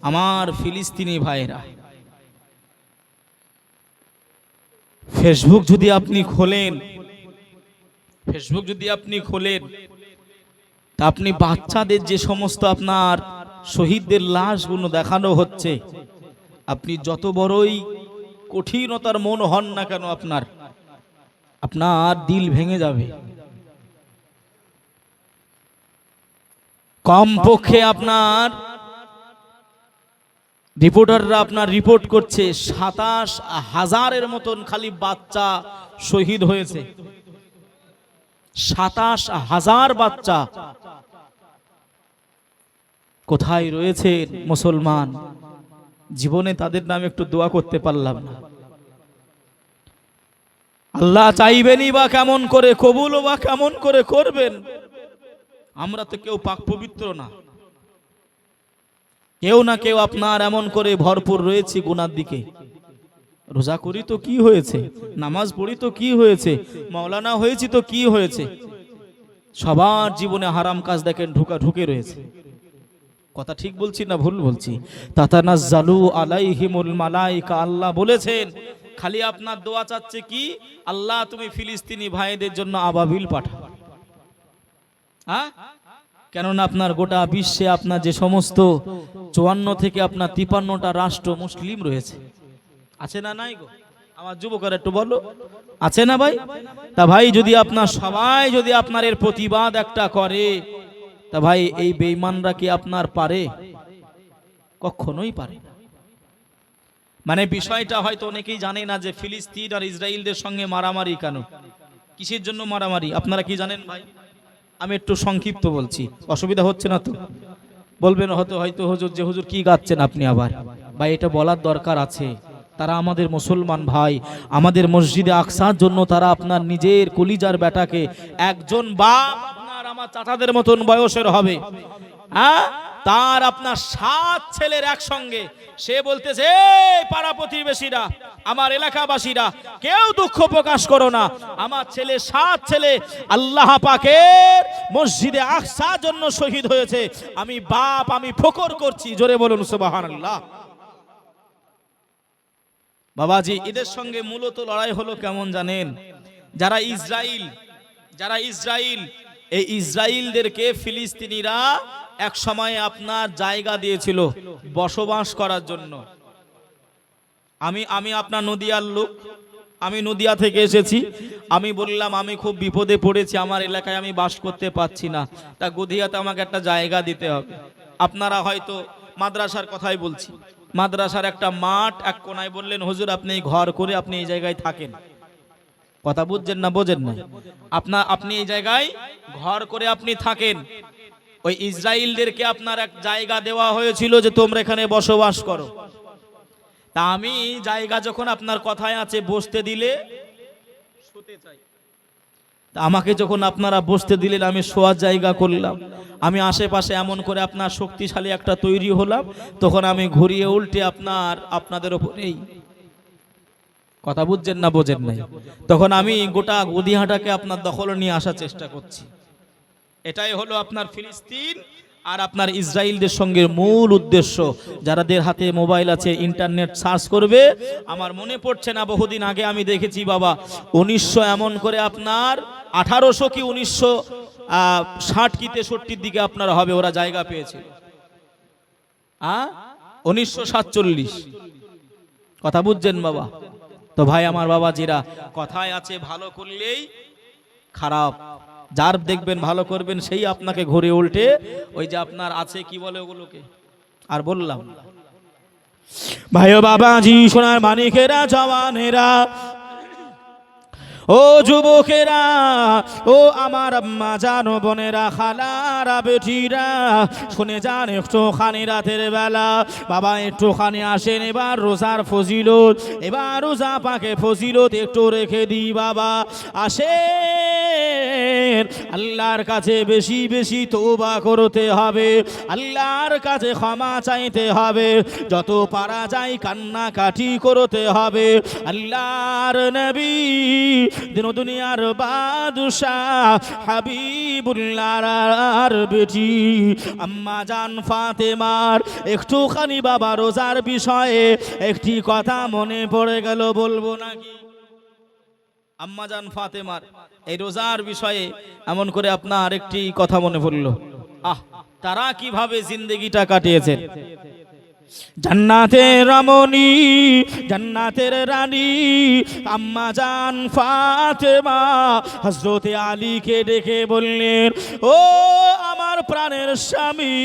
আমার ফিলিস্তিনি ভাইরা, ফেসবুক যদি আপনি খোলেন, তা আপনি বাচ্চাদের যে সমস্ত আপনার শহীদদের লাশগুলো দেখানো হচ্ছে, আপনি যত বড়ই কঠিনতার মন হন না কেন, আপনার দিল ভেঙে যাবে। কমপক্ষে আপনার রিপোর্টাররা আপনার রিপোর্ট করছে ২৭,০০০-এর মতন খালি বাচ্চা শহীদ হয়েছে। ২৭,০০০ বাচ্চা। কোথায় রয়েছে মুসলমান? জীবনে তাদের নামে একটু দোয়া করতে পারলাম না। আল্লাহ চাইবেনই বা কেমন করে, কবুলও বা কেমন করে করবেন? আমরা তো কেউ পাক পবিত্র না, কেউ না কেউ আপনার এমন করে ভরপুর রয়েছে গুনার দিকে। রোজা করি তো কি হয়েছে, নামাজ পড়ি তো কি হয়েছে, মাওলানা হয়েছি তো কি হয়েছে? সবার জীবনে হারাম কাজ দেখেন ঢুকে রয়েছে। কথা ঠিক বলছি না ভুল বলছি? তাতানাজ্জালু আলাইহিমুল মালাইকা, আল্লাহ বলেছেন খালি আপনার দোয়া চাচ্ছে কি, আল্লাহ তুমি ফিলিস্তিনি ভাইদের জন্য আবাবিল পাঠাও। হ্যাঁ, কেননা আপনার গোটা বিশ্বে আপনার যে সমস্ত ৫৪ থেকে আপনার ৫৩টা রাষ্ট্র মুসলিম রয়েছে, আছে না নাই গো? আমার যুবকরা একটু বলো, আছে না ভাই? তা ভাই যদি আপনার সবাই যদি আপনার এর প্রতিবাদ একটা করে, তা ভাই এই বেঈমানরা কি আপনার পারে? কখনোই পারে না। মানে বিষয়টা হয়তো অনেকেই জানে না যে ফিলিস্তিন আর ইসরায়েলদের সঙ্গে মারামারি কেন, কিসের জন্য মারামারি, আপনারা কি জানেন ভাই? আমি একটু সংক্ষিপ্ত বলছি, অসুবিধা হচ্ছে না তো? বলবেন হয়তো হুজুর, যে হুজুর কি গাচ্ছেন আপনি আবার? ভাই এটা বলার দরকার আছে। তারা আমাদের মুসলমান ভাই, আমাদের মসজিদে আকসার জন্য তারা আপনার নিজের কলিজার বেটাকে, একজন বাপ আপনার আমার চাচাদের মতন বয়সের হবে, হ্যাঁ, তার আপনার 7 ছেলের একসঙ্গে, সে বলতেছে পাড়া প্রতিবেশীরা, আমার এলাকাবাসীরা, কেউ দুঃখ প্রকাশ করো না, আমার 7 ছেলে আল্লাহ পাকের মসজিদে আকসার জন্য শহীদ হয়েছে, আমি বাপ, আমি ফখর করছি। জোরে বলুন সুবহানাল্লাহ। বাবাজি, এদের সঙ্গে মূলত লড়াই হলো কেমন জানেন? যারা ইসরায়েল, এই ইসরায়েলদেরকে ফিলিস্তিনিরা এক সময় আপনার জায়গা দিয়েছিল বসবাস করার জন্য। আমি আপনার নদিয়ার লোক, আমি নদিয়া থেকে এসেছি। আমি বললাম আমি খুব বিপদে পড়েছি, আমার এলাকায় আমি বাস করতে পারছি না, তা গদিয়াতে আমাকে একটা জায়গা দিতে হবে। আপনারা হয়তো মাদ্রাসার কথাই বলছি, মাদ্রাসার একটা মাঠ এক কোনায় বললেন হুজুর আপনি ঘর করে আপনি এই জায়গায় থাকেন। কথা বুঝছেন না বোঝেন না? আপনি এই জায়গায় ঘর করে আপনি থাকেন। ওই ইসরায়েলদেরকে আপনার এক জায়গা দেওয়া হয়েছিল যে তোমরা এখানে বসবাস করো। তা আমি জায়গা যখন আপনার কথায় আছে বসতে দিলে শুতে চাই, তা আমাকে যখন আপনারা বসতে দিলেন আমি শোয়ার জায়গা করলাম। আমি আশেপাশে এমন করে আপনার শক্তিশালী একটা তৈরি হলাম, তখন আমি ঘুরিয়ে উল্টে আপনাদের ওপরেই, কথা বুঝছেন না বোঝেন নাই? তখন আমি গোটা গদিহাটাকে আপনার দখলে নিয়ে আসার চেষ্টা করছি। এটাই হলো আপনার ফিলিস্তিন আর আপনার ইসরায়েলদের সঙ্গে মূল উদ্দেশ্য। যাদের হাতে মোবাইল আছে ইন্টারনেট সার্চ করবে। আমার মনে পড়ছে না, বহুদিন আগে আমি দেখেছি বাবা 1900 এমন করে আপনার 1800 কি 1960 কি 63 দিকে আপনার হবে ওরা জায়গা পেয়েছে। 1947, কথা বুঝছেন বাবা? তো ভাই আমার বাবাজিরা, কথায় আছে ভালো করলেই খারাপ, যার দেখবেন ভালো করবেন সেই আপনাকে ঘুরে উল্টে ওই যে আপনার আছে কি বলে ওগুলোকে আর বললাম। ভাই ও বাবাজি, সোনার মানিকেরা, জওয়ানেরা, ও যুবকেরা, ও আমার আম্মা জানো বোনেরা, খালারা, বেটিরা, শুনে যান একটুখানি রাতের বেলা। বাবা একটুখানি আসেন, এবার রোজার ফজিলত, এবার রোজা পাকে ফজিলত একটু রেখে দিই বাবা। আসেন, আল্লাহর কাছে বেশি বেশি তওবা করতে হবে, আল্লাহর কাছে ক্ষমা চাইতে হবে, যত পারা যায় কান্নাকাটি করতে হবে। আল্লাহর নবী দিন দুনিয়ার বাদশাহ হাবিবুল্লাহর বেটি আম্মা জান ফাতেমার একটুখানি বাবা রোজার বিষয়ে একটি কথা মনে পড়ে গেল, বলবো নাকি? আম্মা জান ফাতেমার এই রোজার বিষয়ে এমন করে আপনার একটি কথা মনে পড়ল। তারা কিভাবে জিন্দেগিটা কাটিয়েছেন। জান্নাতের রমণী, জান্নাতের রানী আম্মা জান ফাতেমা হযরতে আলীকে ডেকে বললেন, ও আমার প্রাণের স্বামী,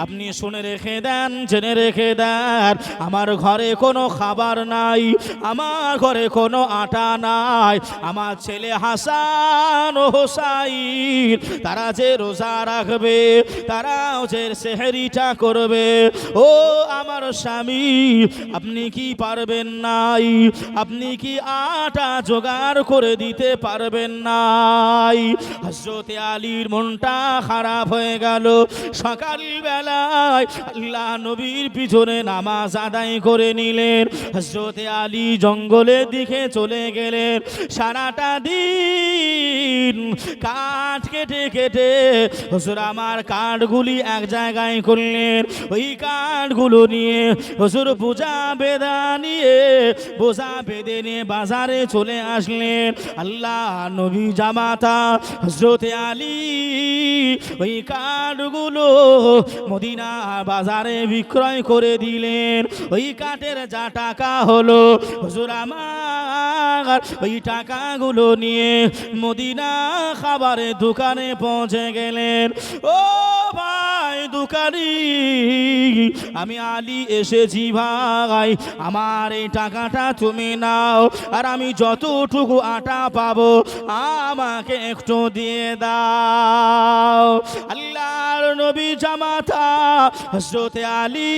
আপনি শুনে রেখে দেন, জেনে রেখে দেন, আমার ঘরে কোনো খাবার নাই, আমার ঘরে কোনো আটা নাই, আমার ছেলে হাসান ও হোসাইন তারা যে রোজা রাখবে, তারাও যে সেহরিটা করবে, ও আমার স্বামী আপনি কি পারবেন নাই? আপনি কি আটা জোগাড় করে দিতে পারবেন নাই? হযরতে আলীর মনটা খারাপ হয়ে গেল। সকালবেলায় আল্লাহ নবীর পিছনে নামাজ আদায় করে নিলেন। হযরতে আলী জঙ্গলের দিকে চলে গেলেন। সারাটা দিন কাঠ কেটে কেটে হুজুর আমার কাঠগুলি এক জায়গায় করলেন। ওই কাঠগুলো নিয়ে হুজুর বোঝা বেঁধে নিয়ে বাজারে চলে আসলেন। আল্লাহ নবী জামাতা হযরতে আলী ওই কাঠগুলো মদিনা বাজারে বিক্রয় করে দিলেন। ওই কাঠের যা টাকা হলো হুজুর আমার ওই টাকাগুলো নিয়ে মদিনা খাবারের দোকানে পৌঁছে গেলেন। ও ভাই দোকানি, আমি আলী এসেছি ভাই, আমার এই টাকাটা তুমি নাও, আর আমি যতটুকু আটা পাবো আমাকে একটু দিয়ে দাও। আল্লাহর নবী জামাতা হযরতে আলী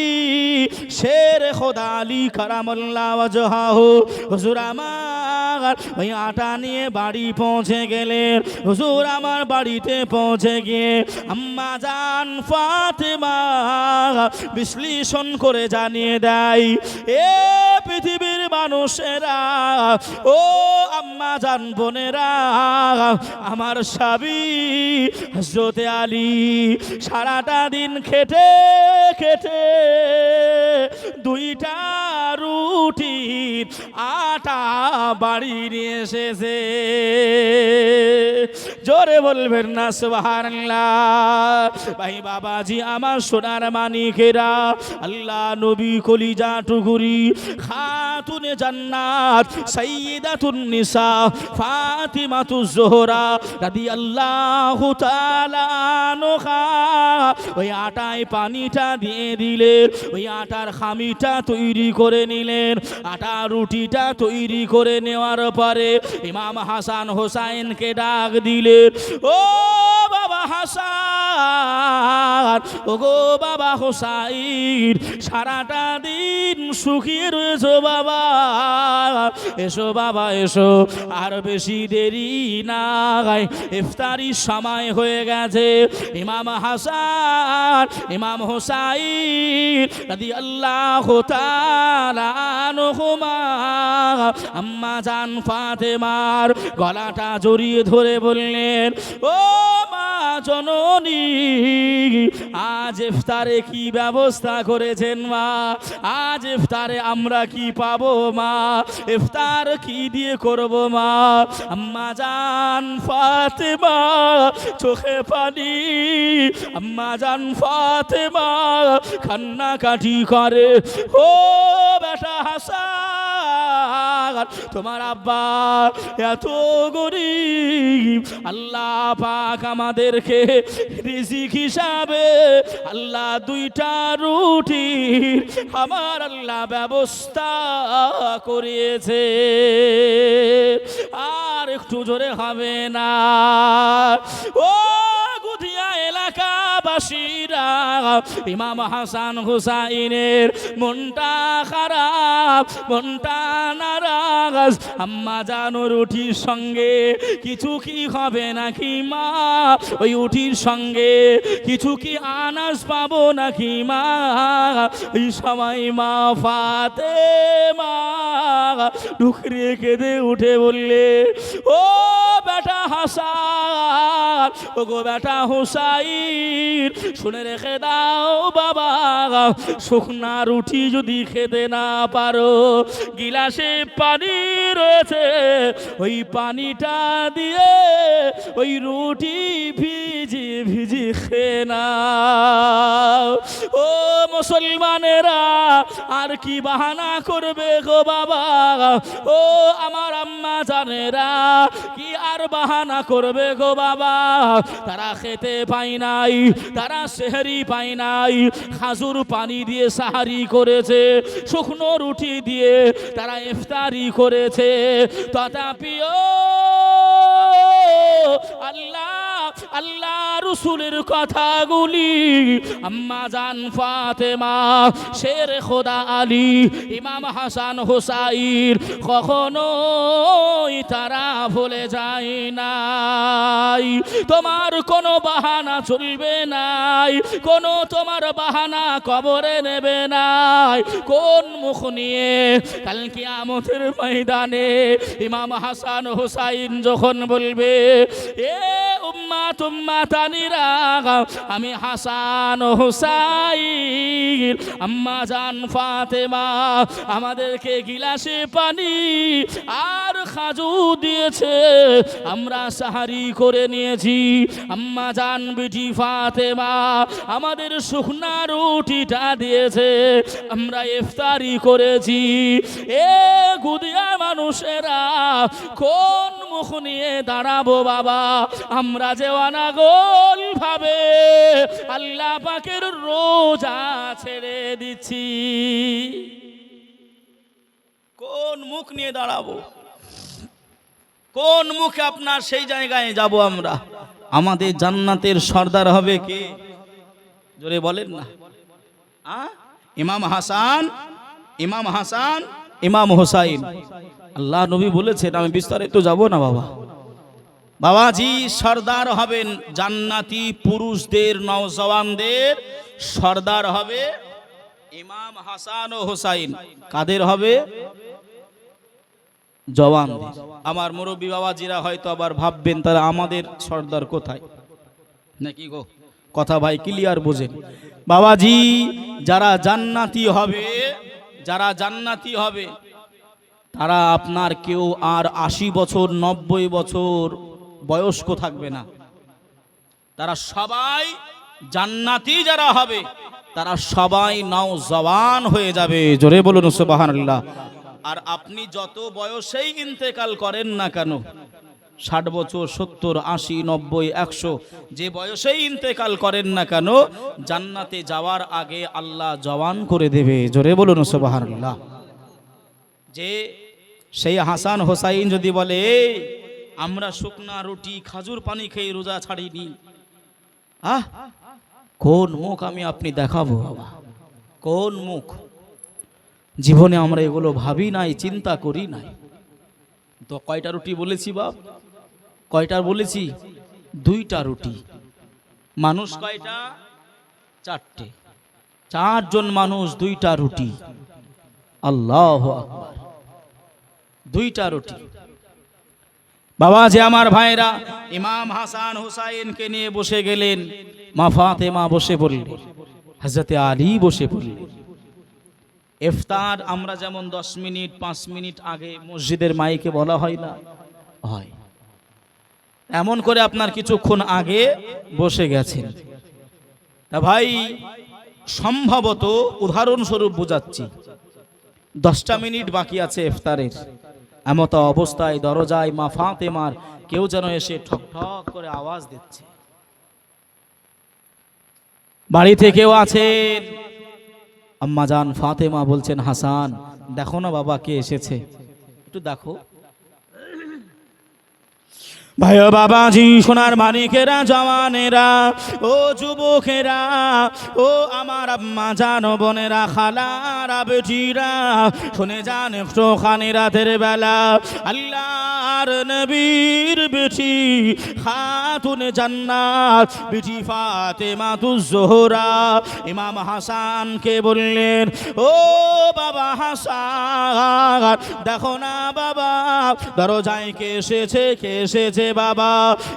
শের খোদা আলী কারামাল্লাহু ওয়াজহাহু হুজুর আমার ওই আটা নিয়ে বাড়ি পৌঁছে গেলেন। হুজুর আমার বাড়িতে পৌঁছে গিয়ে আম্মা জান ফাতেমা বিশ্লেষণ করে জানিয়ে দেয়, এ পৃথিবীর মানুষেরা, ও আম্মা জান বোনেরা, আমার স্বামী হযরতে আলী সারাটা দিন খেটে খেটে দুইটা রুটির আটা বাড়ি নিয়ে এসেছে। জোরে বলবেন না সুবহানাল্লাহ। ভাই বাবাজি আমার সোনার মানিকেরা, আল্লাহ নবী কলিজা টুকুরি খাতুনে জান্নাত সাইয়্যিদাতুন নিসা ফাতিমাতুজ জোহরা রাদিয়াল্লাহু তাআলা আনহা ওই আটায় পানিটা দিয়ে দিলেন। ওই আটার খামিটা তৈরি করে নিলেন। আটা রুটিটা তৈরি করে নেওয়ার পরে ইমাম হাসান হোসাইনকে ডাক দিলেন, ও বাবা হাসান, ও গো বাবা হোসাইন, সারাটা দিন শুকিয়ে রয়েছো বাবা, এসো বাবা এসো, আর বেশি দেরি নাই, ইফতারির সময় হয়ে গেছে। ইমাম হাসান ইমাম হোসাইন রাদিয়াল্লাহু তাআলা আনহুমা আম্মা জান ফাতেমার গলাটা জড়িয়ে ধরে বললেন, ও মা জননী, আজ ইফতারে কি ব্যবস্থা করেছেন মা? আজ ইফতারে আমরা কি পাবো মা? ইফতার কি দিয়ে করব মা? আম্মা জান ফাতেমা চোখে পানি, আম্মা জান ফাতেমা কান্নাকাটি করে, ও বেটা হাসান, তোমার আব্বা এত গরিব, আল্লাহ পাক আমাদেরকে রিজিক হিসাবে আল্লাহ দুইটা রুটি আমার আল্লাহ ব্যবস্থা করিয়েছে, আর একটু জোরে হবে না? ও গুদিয়া এলাকা গ্রামবাসীরা ইমাম হাসান হুসাইনের মনটা খারাপ, মনটা নারাজ। আম্মা জানো রুটির সঙ্গে কিছু কি হবে নাকি মা? ওই রুটির সঙ্গে কিছু কি আনাজ পাবো নাকি মা? ওই সময় মা ফাতেমা ডুকরিয়ে কেঁদে উঠে বললে, ও বেটা হাসান, ও গো বেটা হুসাইন, শুনে রেখে দাও বাবা, শুকনা রুটি যদি খেতে না পারো, গিলাসে পানি রয়েছে, ওই পানিটা দিয়ে ওই রুটি ভিজি ভিজি খেয়ে নাও। ও মুসলমানেরা, আর কি বাহানা করবে গো বাবা? ও আমার আম্মা জানেরা, কি আর বাহানা করবে গো বাবা? তারা খেতে পায় নাই, তারা সেহরি পায় নাই, খাজুর পানি দিয়ে সাহারি করেছে, শুকনো রুটি দিয়ে তারা ইফতারি করেছে। তথাপিও আল্লাহ আল্লাহ রসুলের কথাগুলি আম্মা জান ফাতেমা, শের খোদা আলী, ইমাম হাসান হুসাইন কখনোই তারা ভুলে যায় নাই। তোমার কোনো বাহানা চলবে নাই, কোনো তোমার বাহানা কবরে নেবে নাই। কোন মুখ নিয়ে কাল কিয়ামতের ময়দানে ইমাম হাসান হুসাইন যখন বলবে, এ উম্মাত উম্মাতানিরা, আমি হাসান হুসাইন, আম্মা জান ফাতেমা আমাদেরকে গিলাসে পানি আর খাজু দিয়েছে, আমরা সাহারি করে নিয়েছি। আম্মা জান বিটি ফাতেমা আমাদের শুকনা রুটিটা দিয়েছে, আমরা ইফতারি করেছি। এ গুদিয়া মানুষেরা, কোন মুখ নিয়ে দাঁড়াবো বাবা? আমরা যে অনাগল ভাবে আল্লাহ পাকের রোজা ছেড়ে দিচ্ছি, কোন মুখ নিয়ে দাঁড়াবো? কোন মুখে আপনার সেই জায়গায় যাব আমরা? আমাদের জান্নাতের সর্দার হবে কে? জোরে বলেন না। ইমাম হাসান, ইমাম হাসান, ইমাম হুসাইন। আল্লাহ নবী বলেছেন, আমি বিস্তারিত যাব না বাবা। বাবাজি সর্দার হবেন, জান্নাতি পুরুষদের, নওজওয়ানদের সর্দার হবে ইমাম হাসান ও হুসাইন। কাদের হবে? জওয়ানদের। আমার মুরব্বী বাবাজিরা হয়তো আবার ভাববেন, তারা আমাদের সর্দার কোথায় নাকি গো? কথা ভাই ক্লিয়ার বোঝেন। বাবাজি যারা জান্নাতি হবে, যারা জান্নাতি হবে, তারা আপনার কেউ আর 80 বছর 90 বছর বয়স্ক থাকবে না। তারা সবাই জান্নাতি, যারা হবে তারা সবাই নওজওয়ান হয়ে যাবে। জোরে বলুন সুবহানাল্লাহ। আর আপনি যত বয়সেই ইন্তেকাল করেন না কেন, 60 বছর, 70, 80, 90, 100, যে বয়সেই ইন্তেকাল করেন না কেন, জান্নাতে যাওয়ার আগে আল্লাহ জওয়ান করে দেবে। জোরে বলুন সুবহানাল্লাহ। যে সেই হাসান হোসাইন যদি বলে, আমরা শুকনা রুটি খাজুর পানি খেয়ে রোজা ছাড়িনি, কোন মুখ আমি আপনি দেখাবো বাবা? কোন মুখ? জীবনে আমরা এগুলো ভাবি নাই, চিন্তা করি নাই। তো কয়টা রুটি বলেছি বাপ? কয়টা বলেছি? 2টা রুটি। মানুষ কয়টা? 4টে। 4 জন মানুষ, 2টা রুটি। আল্লাহু আকবার। 2টা রুটি। বাবা যে আমার ভাইরা, ইমাম হাসান হুসাইনকে নিয়ে বসে গেলেন। মা ফাতেমা বসে পড়লেন, হযরতে আলী বসে পড়লেন। ইফতার আমরা যেমন 10 মিনিট 5 মিনিট আগে মসজিদের মাইকে বলা হয় না, হয় এমন করে আপনার কিছুক্ষণ আগে বসে গেছেন। তা ভাই সম্ভবত উদাহরণস্বরূপ বোঝাচ্ছি, 10টা মিনিট বাকি আছে ইফতারের। এমত অবস্থায় দরজায় মা ফাতেমার কেউ যেন এসে ঠক ঠক করে আওয়াজ দিচ্ছে। বাড়ি থেকেও আছেন। আম্মা জান ফাতেমা বলছেন, হাসান দেখো না বাবা কে এসেছে, একটু দেখো। ভাই ও বাবাজি, সোনার মানিকেরা, জওয়ানেরা, ও যুবকেরা, ও আমার আম্মা জান, বোনেরা, খালারা, বেটিরা, শুনে যান একটুখানি রাতের বেলা আল্লাহর নবীর বেটি খাতুনে জান্নাত বিটি ফাতেমাতুজ জোহরা ইমাম হাসানকে বললেন, ও বাবা হাসান, দেখো না বাবা, দরজায় কে এসেছে, কে এসেছে বাবা?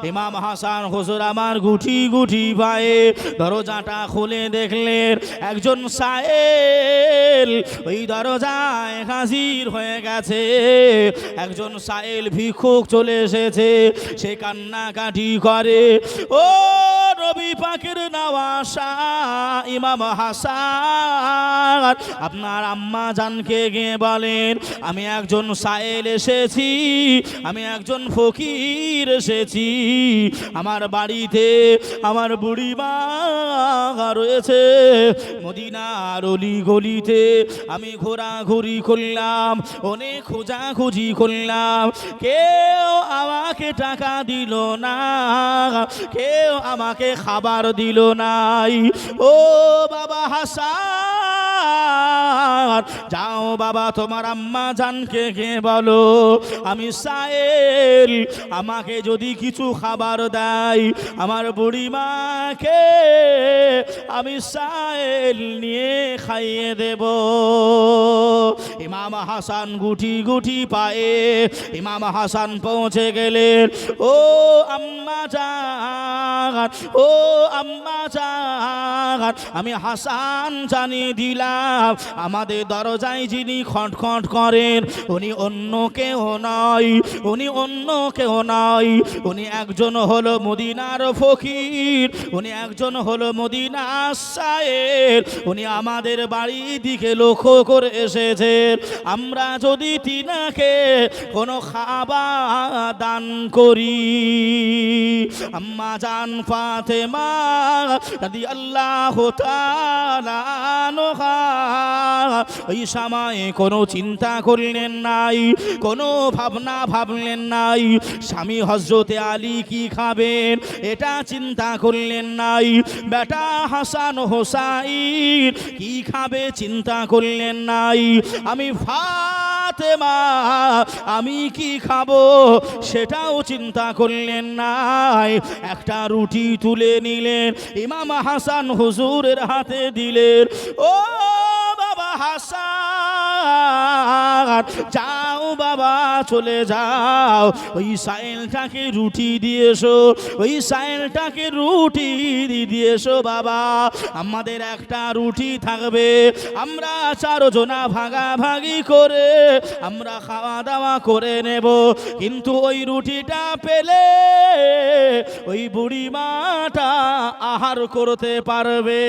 ইমাম হাসান হুজুর আমার গুটি গুটি পায়ে দরজাটা খুলে দেখলেন একজন সায়েল ওই দরজায় হাজির হয়ে গেছে। একজন সায়েল ভিক্ষুক চলে এসেছে, সে কান্নাকাটি করে, ও নবী পাকের নওয়াসা ইমাম হাসান, আপনার আম্মা জানকে গিয়ে বলেন আমি একজন সায়েল এসেছি, আমি একজন ফকির এসেছি, আমার বাড়িতে আমার বুড়ি মা রয়েছে, মদিনার অলি গলিতে আমি ঘোরাঘুরি করলাম, অনেক খোঁজাখুঁজি করলাম, কেউ আমাকে টাকা দিল না, কেউ আমাকে খাবার দিল নাই। ও বাবা হাসান, যাও বাবা তোমার আম্মা জানকে গিয়ে বলো আমি সায়েল, আমাকে যদি কিছু খাবার দেয় আমার বুড়ি মাকে আমি সায়েল নিয়ে খাইয়ে দেব। ইমাম হাসান গুটি গুটি পায়ে ইমাম হাসান পৌঁছে গেলেন, ও আম্মা জান, ও আম্মা জান, আমি হাসান জানিয়ে দিলাম আমাদের দরজায় যিনি খটখট করেন উনি অন্য কেউ নয়, উনি অন্য কেউ নয়, উনি একজন হলো মদিনার ফকির, উনি একজন হলো মদিনার সায়েল, উনি আমাদের বাড়ির দিকে লক্ষ্য করে এসেছেন, আমরা যদি তিনাকে কোনো খাবার দান করি। আম্মা জান ফাতেমা রাদিয়াল্লাহু তাআলা আনহা ওই সময় কোনো চিন্তা করলেন নাই, কোনো ভাবনা ভাবলেন নাই, স্বামী হযরতে আলী কি খাবেন এটা চিন্তা করলেন নাই, বেটা হাসান হোসাইন কি খাবে চিন্তা করলেন নাই, আমি ফাতেমা আমি কি খাবো সেটাও চিন্তা করলেন নাই। একটা রুটি তুলে নিলেন, ইমাম হাসান হুজুরের হাতে দিলেন, ও বাবা হাসান, যাও বাবা চলে যাও, ওই সায়েলটাকে রুটি দিয়ে এসো, ওই সায়েলটাকে রুটি দিয়ে এসো বাবা, আমাদের একটা রুটি থাকবে, আমরা চারজনা ভাগাভাগি করে আমরা খাওয়া দাওয়া করে নেব, কিন্তু ওই রুটিটা পেলে ওই বুড়ি মাটা আহার করতে পারবে।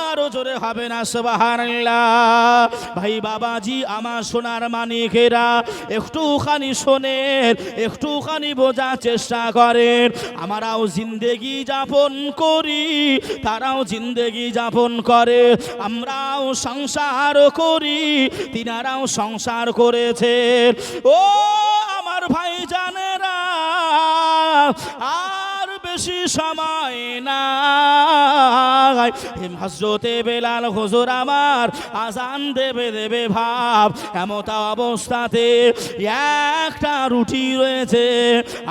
আরো জোরে হবে না সুবহানাল্লাহ। ভাই বাবাজি আমার সোনার মানিকেরা, একটুখানি শোনেন, একটুখানি বোঝার চেষ্টা করেন, আমরাও জিন্দেগি যাপন করি, তারাও জিন্দেগি যাপন করে, আমরাও সংসার করি, তিনারাও সংসার করেছেন। ও আমার ভাই জানেরা, আর বেশি সময় নাই, হযরতে বেলাল হুজুর আমার আজান দেবে দেবে ভাব, এমত অবস্থাতে একটা রুটি রয়েছে,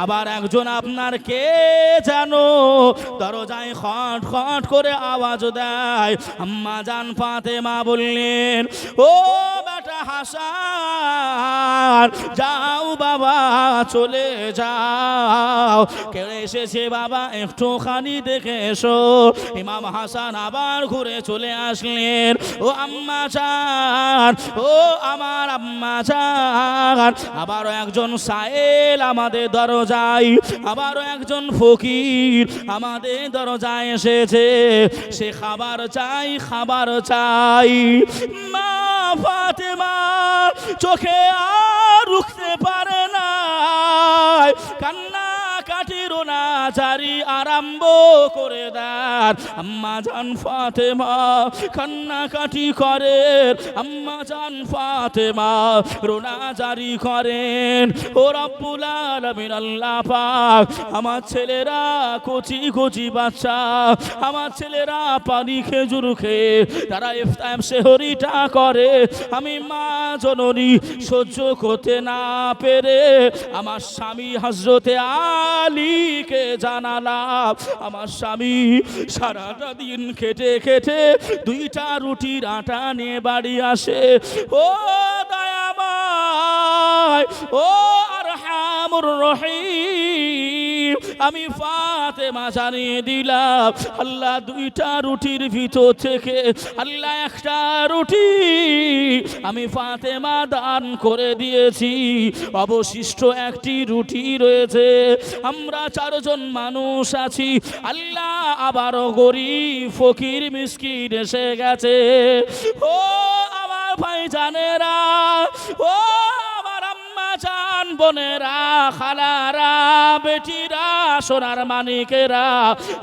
আবার একজন আপনার কে জানো দরজায় খট খট করে আওয়াজ দেয়। আম্মা জান ফাতেমা বললেন, ও বেটা হাসান, যাও বাবা চলে যাও, কে এসেছে বাবা একটুখানি দেখে এসো। ইমাম হাসান আবার ঘুরে চলে আসলেন, ও আম্মা জান, ও আমার আম্মা জান, আবারও একজন সায়েল আমাদের দরজায়, আবারও একজন ফকির আমাদের দরজায় এসেছে, সে খাবার চাই, খাবার চাই। মা ফাতেমা চোখে আর রুখতে পারে না, কান্না কাটি রোনা জারি আরম্ভ করে দেন। আম্মা জান ফাতেমা কান্না কাটি করে, আম্মা জান ফাতেমা রোনা জারি করেন। ও রব্বুল আলামিন আল্লাহ পাক, আমার ছেলেরা কচি কচি বাচ্চা, আমার ছেলেরা পানি খেজুর খেয়ে তারা ইফতার সেহরিটা করে। আমি মা জননী সহ্য করতে না পেরে আমার স্বামী হযরতে আলীকে জানালাম। আমার স্বামী সারাটা দিন খেটে খেটে 2টা রুটির আটা নিয়ে বাড়ি আসে। ও দয়াময়, ও আরহামুর রহিম, আমি ফাতেমা জানিয়ে দিলাম আল্লাহ 2টা রুটির ভিতর থেকে আল্লাহ 1টা রুটি আমি ফাতেমা দান করে দিয়েছি, অবশিষ্ট 1টি রুটি রয়েছে। আমরা 4 জন মানুষ আছি, আল্লাহ আবারও গরিব ফকির মিসকিন এসে গেছে। ও আমার ভাইজানেরা, ও আমার আম্মা জান বোনেরা, খালারা, বেটিরা, সোনার মানিকেরা,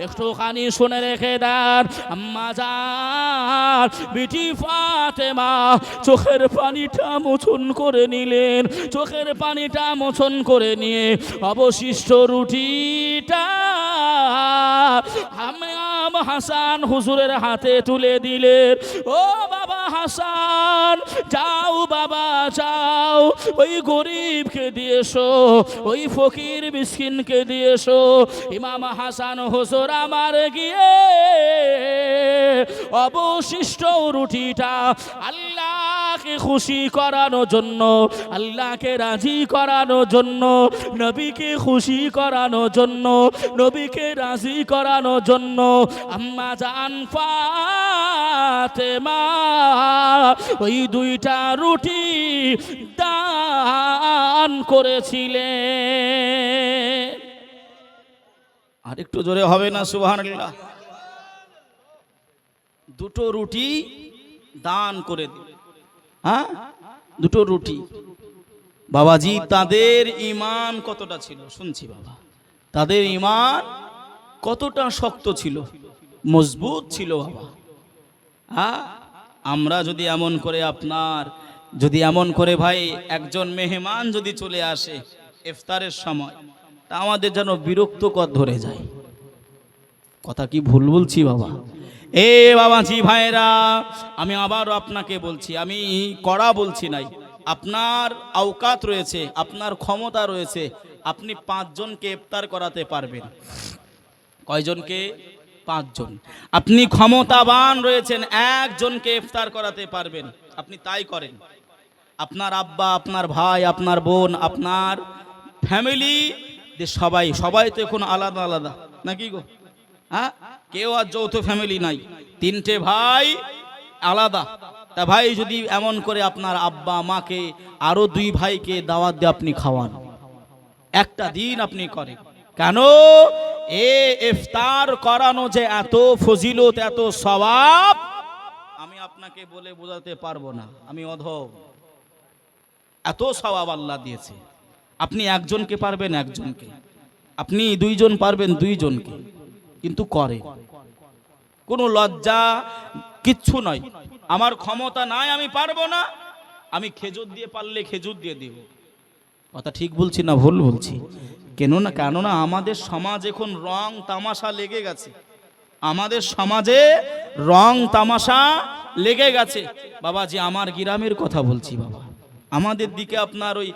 একটুখানি শুনে রেখে দেন। আম্মা জান বেটি ফাতেমা চোখের পানিটা মোচন করে নিলেন। চোখের পানিটা মোচন করে নিয়ে অবশিষ্ট রুটিটা ইমাম হাসান হুজুরের হাতে তুলে দিলেন। ও বাবা হাসান, যাও বাবা যাও, ওই গরিবকে দিয়েছো, ওই ফকির মিসকিনকে দিয়েছো। ইমাম হাসান হুজুর আমার গিয়ে অবশিষ্ট রুটিটা আল্লাহকে খুশি করানোর জন্য, আল্লাহকে রাজি করানোর জন্য, নবীকে খুশি করানোর জন্য, নবীকে রাজি করানোর জন্য আম্মা জান ফাতেমা ওই 2টা রুটি দান করেছিলেন। আর একটু জোরে হবে না সুবহানাল্লাহ? 2টো রুটি দান করে দিলেন। হ্যাঁ, 2টো রুটি। বাবাজি তাদের ঈমান কতটা ছিল শুনছি বাবা, তাদের ঈমান কতটা শক্ত ছিল, মজবুত ছিল বাবা। হ্যাঁ, আমরা যদি এমন করে যদি এমন করে ভাই একজন মেহমান যদি চলে আসে ইফতারের সময়, তা আমাদের যেন বিরক্তকর ধরে যায়। কথা কি ভুল বলছি বাবা? এ বাবাজি ভাইরা, আমি আবারও আপনাকে বলছি, আমি কড়া বলছি নাই, আপনার আওকাত রয়েছে, আপনার ক্ষমতা রয়েছে, আপনি 5 জনকে ইফতার করাতে পারবেন। কয়জনকে? 5 জন। আপনি ক্ষমতাবান রয়েছেন, 1 জনকে ইফতার করাতে পারবেন, আপনি তাই করেন। আপনার আব্বা, আপনার ভাই, আপনার বোন, আপনার ফ্যামিলি সবাই তো এখন আলাদা আলাদা নাকি গো? হ্যাঁ, কেউ আর যৌথ ফ্যামিলি নাই, 3টে ভাই আলাদা। তা ভাই যদি এমন করে আপনার আব্বা মাকে আরো 2 ভাইকে দাওয়াত দিয়ে আপনি খাওয়ান, একটা দিন আপনি করেন, কেন? এ ইফতার করানো যে এত ফজিলত, এত সওয়াব, আমি আপনাকে বলে বোঝাতে পারবো না, আমি অধম। এত সওয়াব আল্লাহ দিয়েছে। আপনি 1 জনকে পারবেন 1 জনকে, আপনি 2 জন পারবেন 2 জনকে, কিন্তু করে কোনো লজ্জা কিচ্ছু নয়। আমার ক্ষমতা নাই, আমি পারবো না, আমি খেজুর দিয়ে পারলে খেজুর দিয়ে দিব। কথা ঠিক বলছি না ভুল বলছি? কেননা আমাদের সমাজ এখন রং তামাশা লেগে গেছে, আমাদের সমাজে রং তামাশা লেগে গেছে বাবাজি। আমার গ্রামের কথা বলছি বাবা, আমাদের দিকে আপনার ওই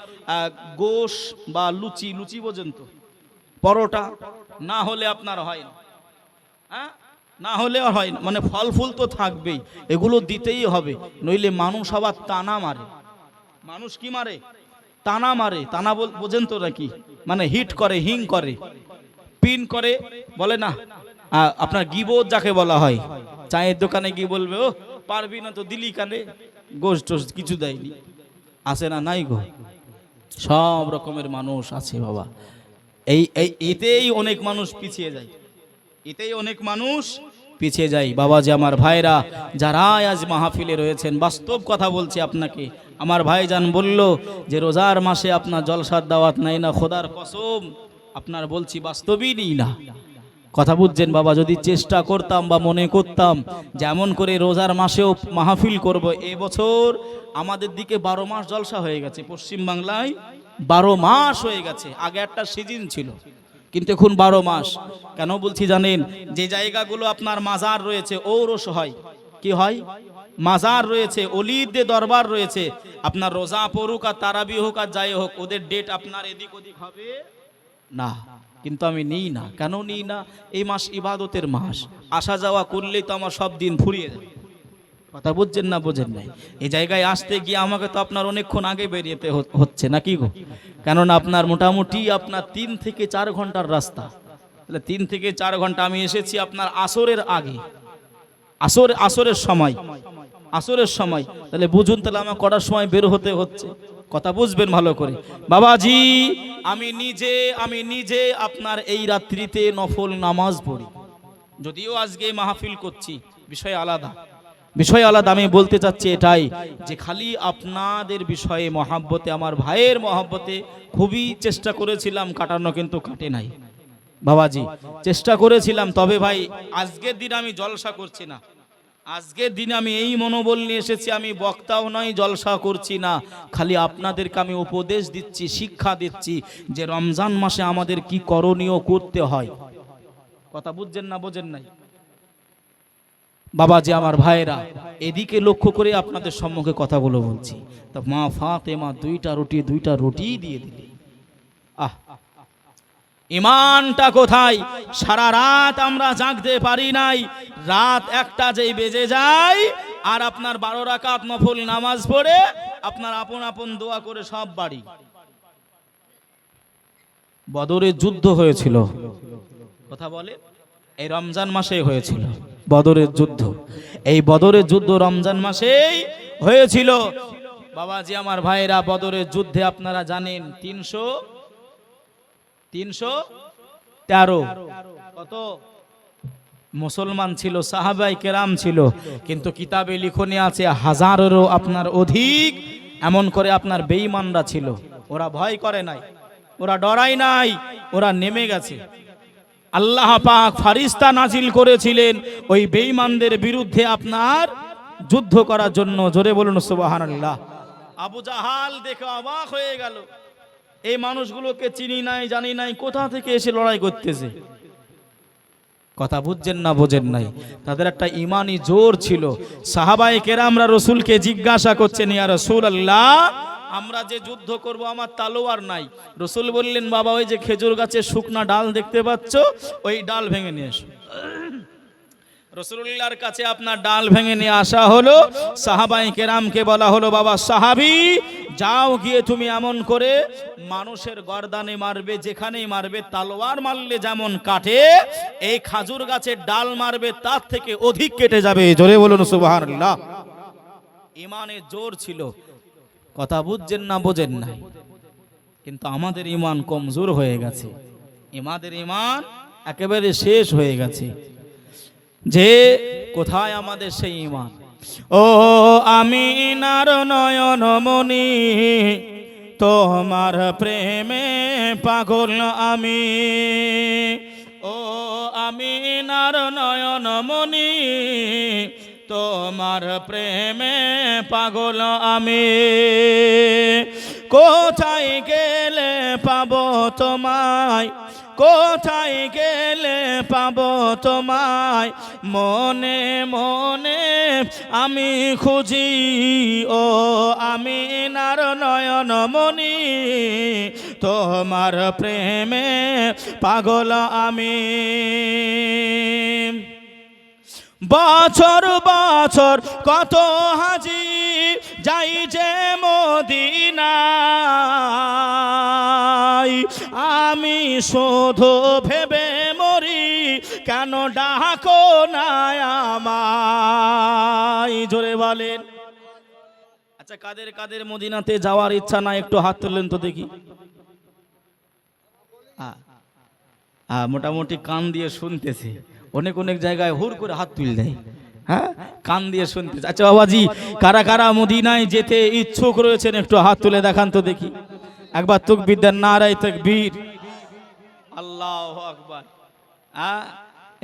গোশ বা লুচি বোঝেন তো, পরোটা না হলে আপনার হয় না। হ্যাঁ, না হলে হয় না, মানে ফল ফুল তো থাকবেই, এগুলো দিতেই হবে, নইলে মানুষ আবার টানা মারে। মানুষ কি মারে? টানা মারে। টানা বোঝেন তো নাকি? মানে হিট করে, হিং করে, পিন করে, বলে না আপনার গিবোধ যাকে বলা হয়। চায়ের দোকানে গিয়ে বলবে, ও পারবি না তো, দিলি কানে গোশ টোশ কিছু দেয়নি, আছে না? নাই গো, সব রকমের মানুষ আছে বাবা। এতেই অনেক মানুষ পিছিয়ে যায়, এতেই অনেক মানুষ পিছিয়ে যায় বাবাজি। আমার ভাইরা যারা আজ মাহফিলে রয়েছেন, বাস্তব কথা বলছি আপনাকে, আমার ভাইজান বলল যে রোজার মাসে আপনার জলসার দাওয়াত নাই না, খোদার কসম আপনার বলছি বাস্তবই নিই না। কথা বুঝছেন বাবা? যদি চেষ্টা করতাম বা মনে করতাম যেমন করে রোজার মাসেও মাহফিল করব, এবছর আমাদের দিকে 12 মাস জলসা হয়ে গেছে। পশ্চিম বাংলায় 12 মাস হয়ে গেছে। আগে একটা সিজন ছিল, কিন্তু এখন 12 মাস। কেন বলছি জানেন? যে জায়গাগুলো আপনার মাজার রয়েছে, ঔরস হয়, কি হয়? মাজার রয়েছে, অলিদের দরবার রয়েছে, আপনার রোজা পড়ুক আর তারাবি হোক আর যাই হোক, ওদের ডেট আপনার এদিক ওদিক হবে না। কিন্তু আমি নিই না। কেন নিই না? এই মাস ইবাদতের মাস, আসা যাওয়া করলেই তো আমার সব দিন ফুরিয়ে যায়। কথা বুঝছেন না বোঝেন নাই? এই জায়গায় আসতে গিয়ে আমাকে তো আপনার অনেকক্ষণ আগে বেরিয়েতে হচ্ছে নাকি গো? কেননা আপনার মোটামুটি আপনার 3 থেকে 4 ঘন্টার রাস্তা। তাহলে 3 থেকে 4 ঘন্টা আমি এসেছি আপনার আসরের আগে, আসরের সময়। তাহলে বুঝুন, তাহলে আমার কটার সময় বের হতে হচ্ছে। কথা বুঝবেন ভালো করে বাবাজি। আমি নিজে আপনার এই রাত্রিতে নফল নামাজ পড়ি, যদিও আজকে মাহফিল করছি, বিষয় আলাদা। আমি বলতে চাচ্ছি এটাই যে খালি আপনাদের বিষয়ে মহাব্বতে, আমার ভাইয়ের মহাব্বতে খুবই চেষ্টা করেছিলাম কাটানো, কিন্তু কাটে নাই বাবাজি। চেষ্টা করেছিলাম, তবে ভাই আজকের দিন আমি জলসা করছি না। আজকের দিন আমি এই মনোবল নিয়ে এসেছি, আমি বক্তাও নয়, জলসা করছি না, খালি আপনাদেরকে আমি উপদেশ দিচ্ছি, শিক্ষা দিচ্ছি যে রমজান মাসে আমাদের কি করণীয় করতে হয়। কথা বুঝছেন না বোঝেন নাই বাবাজি? আমার ভাইরা, এদিকে লক্ষ্য করে আপনাদের সম্মুখে কথাগুলো বলছি। তা মা ফাতেমা 2টা রুটি দিয়ে দিলে, আহ, ইমানটা কোথায়? সারা রাত আমরা জাগতে পারি নাই, রাত 1টা যেই বেজে যায় আর আপনার 12 রাকাত নফল নামাজ পড়ে আপনার আপন আপন দোয়া করে সব বাড়ি। বদরের যুদ্ধ হয়েছিল, কথা বলে, এই রমজান মাসে হয়েছিল বদরের যুদ্ধ। এই বদরের যুদ্ধ রমজান মাসেই হয়েছিল বাবাজি। আমার ভাইরা, বদরের যুদ্ধে আপনারা জানেন 313 কত মুসলমান ছিল, সাহাবায়ে কেরাম ছিল, কিন্তু কিতাবে লিখনে আছে 1000-এরও আপনার অধিক এমন করে আপনার বেঈমানরা ছিল। ওরা ভয় করে নাই, ওরা ডরায় নাই, ওরা নেমে গেছে। আল্লাহ পাক ফারিস্তা নাজিল করেছিলেন ওই বেঈমানদের বিরুদ্ধে আপনার যুদ্ধ করার জন্য। জোরে বলুন সুবহানাল্লাহ। আবু জাহাল দেখে অবাক হয়ে গেল, এই মানুষগুলোকে চিনি নাই, জানি নাই, কোথা থেকে এসে লড়াই করতেছে। কথা বুঝছেন না বোঝেন নাই? তাদের একটা ইমানি জোর ছিল। সাহাবায়ে কেরামরা রসুলকে জিজ্ঞাসা করছেন, ইয়া রাসূলুল্লাহ, আমরা যে যুদ্ধ করব আমার তালোয়ার নাই। রসুল বললেন, বাবা ওই যে খেজুর গাছের শুকনা ডাল দেখতে পাচ্ছ, ওই ডাল ভেঙে নিয়ে এসো। রাসূলুল্লাহর কাছে আপনার ডাল ভেঙে নিয়ে আসা হলো। সাহাবায়ে কেরামকে বলা হলো, বাবা সাহাবী, যাও গিয়ে তুমি এমন করে মানুষের গর্দানে মারবে, যেখানেই মারবে, তালোয়ার মারলে যেমন কাটে, এই খাজুর গাছের ডাল মারবে তার থেকে অধিক কেটে যাবে। জোরে বলুন সুবহানাল্লাহ। ইমানের জোর ছিল। কথা বুঝছেন না বোঝেন না? কিন্তু আমাদের ইমান কমজোর হয়ে গেছে, আমাদের ইমান একেবারে শেষ হয়ে গেছে। যে কোথায় আমাদের সেই ইমান? ও আমিনার নয়ন মনি, তোমার প্রেমে পাগল আমি। ও আমিনার নয়ন মনি, তোমার প্রেমে পাগল আমি। কোথায় গেলে পাবো তোমায়, কোথায় গেলে পাবো তোমায়, মনে মনে আমি খুঁজি। ও আমিনার নয়ন মনি, তোমার প্রেমে পাগল আমি। বছর বছর কত হাজি যাই যে মদিনায়, আমি শুধু ভেবে মরি কেন ডাকো না আমায়। জোরে বলেন। আচ্ছা, কাদের কাদের মদিনাতে যাওয়ার ইচ্ছা না, একটু হাত তুললেন তো দেখি। মোটামুটি কান দিয়ে শুনতেছে, অনেক অনেক জায়গায় হুর করে হাত তুলে দেয়। হ্যাঁ, কান দিয়ে শুনতেছে। আচ্ছা বাবাজি, কারা কারা মদিনায় যেতে ইচ্ছুক রয়েছেন একটু হাত তুলে দেখান তো দেখি। একবার তাকবীর দেন, নারায়ে তাকবীর। আল্লাহু আকবার।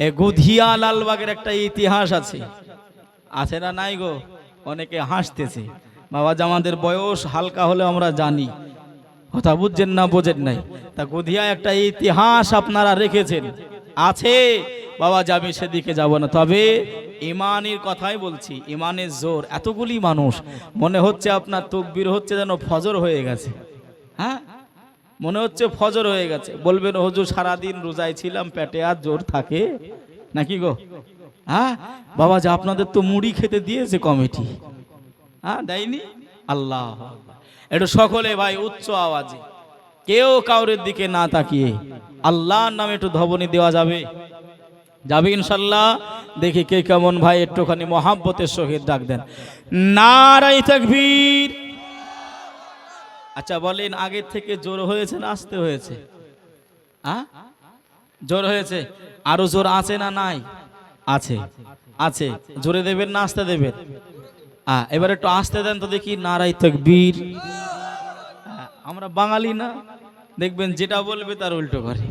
এ গুধিয়া লালবাগের একটা ইতিহাস আছে, আছে না নাই গো? অনেকে হাসতেছে, বাবা যে আমাদের বয়স হালকা হলে আমরা জানি, কথা বুঝছেন না বোঝেন নাই। তা গুধিয়া একটা ইতিহাস আপনারা রেখেছেন, আছে বাবা, যে আমি সেদিকে যাব না, তবে ইমানের কথাই বলছি, ইমানের জোর। এতগুলি মানুষ, মনে হচ্ছে আপনার তাকবীর হচ্ছে যেন ফজর হয়ে গেছে। হ্যাঁ, মনে হচ্ছে ফজর হয়ে গেছে। বলবেন হুজুর সারাদিন রোজায় ছিলাম, পেটে আর জোর থাকে নাকি গো? হ্যাঁ বাবা, যে আপনাদের তো মুড়ি খেতে দিয়েছে কমিটি, হ্যাঁ দেয়নি? আল্লাহ, একটু সকলে ভাই উচ্চ আওয়াজে, কেউ কাউরের দিকে না তাকিয়ে আল্লাহর নামে একটু ধবনি দেওয়া যাবে? যাবে ইনশাল্লাহ। দেখি কে কেমন ভাই একটুখানি মহাব্বতের সহিত ডাক দেন, নারায়ে তাকবীর। আচ্ছা বলেন, আগের থেকে জোর হয়েছে না আস্তে হয়েছে? জোর হয়েছে। আরো জোর আছে না নাই? আছে, আছে। জোরে দেবেন না আস্তে দেবেন? এবার একটু আস্তে দেন তো দেখি, নারায়ে তাকবীর। আমরা বাঙালি না, দেখবেন যেটা বলবে তার উল্টো করে।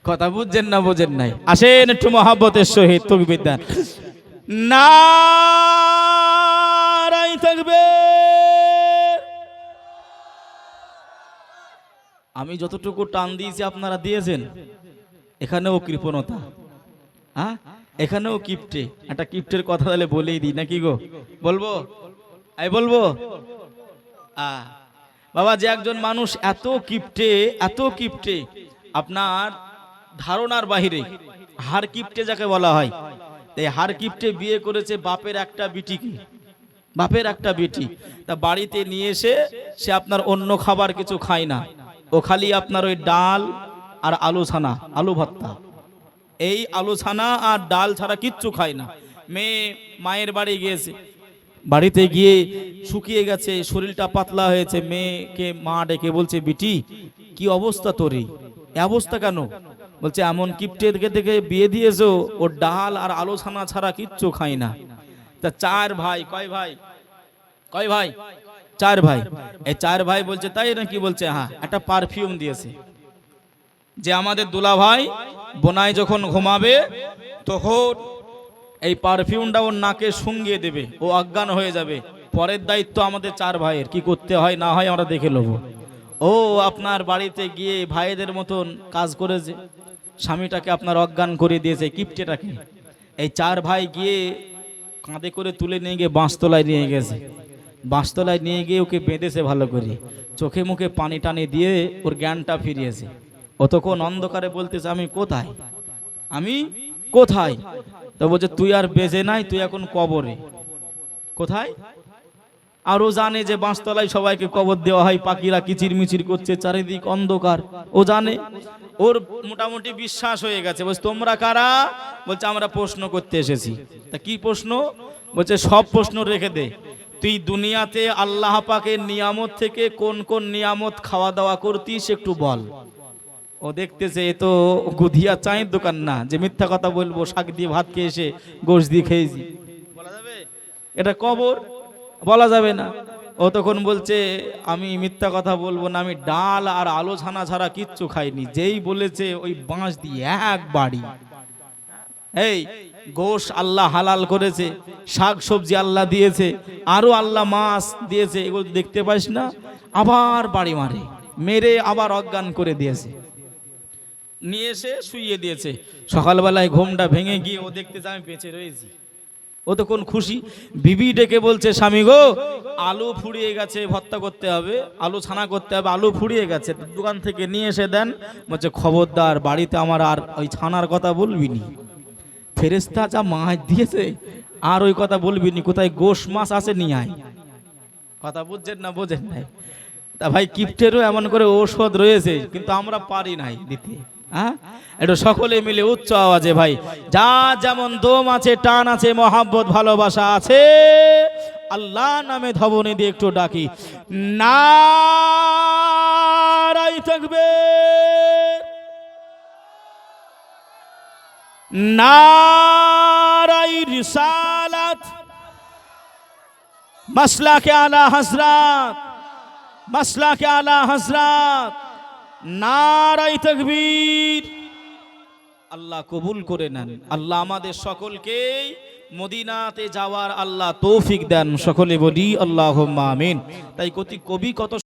কথা বুঝছেন না বোঝেন নাই? আসেন একটু মহাব্বতের সহিত তাকবীর দেন, নারায়ে তাকবীর। আমি যতটুকু টান দিয়েছি আপনারা দিয়েছেন। এখানেও কৃপণতা, এখানেও কিপ্টে। একটা কিপ্টের কথা তাহলে বলেই দিই নাকি গো? বলবো? বলবো বাবা, যে একজন মানুষ এত কিপ্টে, এত কিপ্টে, আপনার ধারণার বাহিরে। হার কিপ্টে যাকে বলা হয়, এই হার কিপ্টে বিয়ে করেছে বাপের একটা বিটিকে, বাপের একটা বেটি। তা বাড়িতে নিয়ে এসে সে আপনার অন্য খাবার কিছু খায় না, ও খালি আপনার ওই ডাল আর আলু ছানা, আলু ভর্তা, এই আলু ছানা আর ডাল ছাড়া কিচ্ছু খায় না। মেয়ে মায়ের বাড়ি গিয়েছে, বাড়িতে গিয়ে শুকিয়ে গেছে, শরীরটা পাতলা হয়েছে। মেয়েকে মা ডেকে বলছে, বিটি কি অবস্থা তোর, এই অবস্থা কেন? বলছে এমন কিপ্টে থেকে বিয়ে দিয়েছো, ও ডাল আর আলু ছানা ছাড়া কিচ্ছু খায় না। তা চার ভাই, কয় ভাই? কয় ভাই? চার ভাই। এই চার ভাই বলছে তাই নাকি? বলছে হ্যাঁ। একটা পারফিউম দিয়েছে, যে আমাদের দুলা ভাই বোনাই যখন ঘুমাবে তখন এই পারফিউমটা ওর নাকে শুঙ্গিয়ে দেবে, ও অজ্ঞান হয়ে যাবে। পরের দায়িত্ব আমাদের চার ভাইয়ের, কি করতে হয় না হয় আমরা দেখে নেব। ও আপনার বাড়িতে গিয়ে ভাইদের মতন কাজ করেছে, স্বামীটাকে আপনার অজ্ঞান করে দিয়েছে, কিপ্টেটাকে। এই চার ভাই গিয়ে কাঁধে করে তুলে নিয়ে গিয়ে বাঁশতলায় নিয়ে গেছে। বাঁশতলায় নিয়ে গিয়ে ওকে বেঁধেছে ভালো করে, চোখে মুখে পানি টানি দিয়ে ওর জ্ঞানটা ফিরিয়েছে। অতক্ষণ অন্ধকারে বলতেছে আমি কোথায়, আমি কোথায়? তো বলছে তুই আর বেঁচে নাই, তুই এখন কবরে। কোথায়? আরও জানে যে বাঁশতলায় সবাইকে কবর দেওয়া হয়, পাখিরা কিচির মিচির করছে, চারিদিক অন্ধকার, ও জানে। ওর মোটামুটি বিশ্বাস হয়ে গেছে। বলছে তোমরা কারা? বলছে আমরা প্রশ্ন করতে এসেছি। তা কি প্রশ্ন? বলছে সব প্রশ্ন রেখে দে, তুই দুনিয়াতে আল্লাহ পাকের নিয়ামত থেকে কোন কোন নিয়ামত খাওয়া দাওয়া করতিস একটু বল। ও দেখতেছে এ তো গুধিয়া চায়ের দোকান না, যে মিথ্যা কথা বলবো, শাক দিয়ে ভাত খেয়ে এসে গোশ দিয়ে খেয়েছি, বলা যাবে? এটা কবর, বলা যাবে না। ও তখন বলছে আমি মিথ্যা কথা বলবো না, আমি ডাল আর আলো ছানা ছাড়া কিচ্ছু খাইনি। যেই বলেছে ওই বাঁশ দিয়ে এক বাড়ি। এই গোশ আল্লাহ হালাল করেছে, শাক সবজি আল্লাহ দিয়েছে, আরো আল্লাহ মাছ দিয়েছে, এগুলো দেখতে পাইস না? আবার বাড়ি মারে, মেরে আবার অজ্ঞান করে দিয়েছে, নিয়ে এসে শুইয়ে দিয়েছে। সকালবেলায় ঘুমটা ভেঙে গিয়ে ও দেখতেছে আমি বেঁচে রয়েছি। ও তো কোন খুশি। বিবি ডেকে বলছে স্বামী গো, আলু ফুরিয়ে গেছে, ভর্তা করতে হবে, আলু ছানা করতে হবে, আলু ফুরিয়ে গেছে, দোকান থেকে নিয়ে এসে দেন। বলছে খবরদার, বাড়িতে আমার আর ওই ছানার কথা বলবি নি, ফেরেশতা যা মাছ দিয়েছে আর ওই কথা বলবি নি, কোথায় গোশ মাছ আছে নিয়ে আয়। কথা বুঝছেন না বোঝেন নাই? তা ভাই কিপ্টেরও এমন করে ঔষধ রয়েছে, কিন্তু আমরা পারি নাই দিতে। হ্যাঁ, একটু সকলে মিলে উচ্চ আওয়াজে ভাই, যা যেমন দম আছে, টান আছে, মহাব্বত ভালোবাসা আছে, আল্লাহ নামে ধবনি দিয়ে একটু ডাকি, নারায়ে তাকবীর, নারায়ে রিসালাত, মাসলাকে আলা হযরত, মাসলাকে আলা হযরত, নারাই তাকবীর। আল্লাহ কবুল করে নেন। আল্লাহ আমাদের সকলকেই মদিনাতে যাওয়ার আল্লাহ তৌফিক দেন। সকলে বলি আল্লাহুম্মা আমিন। তাই কবি কত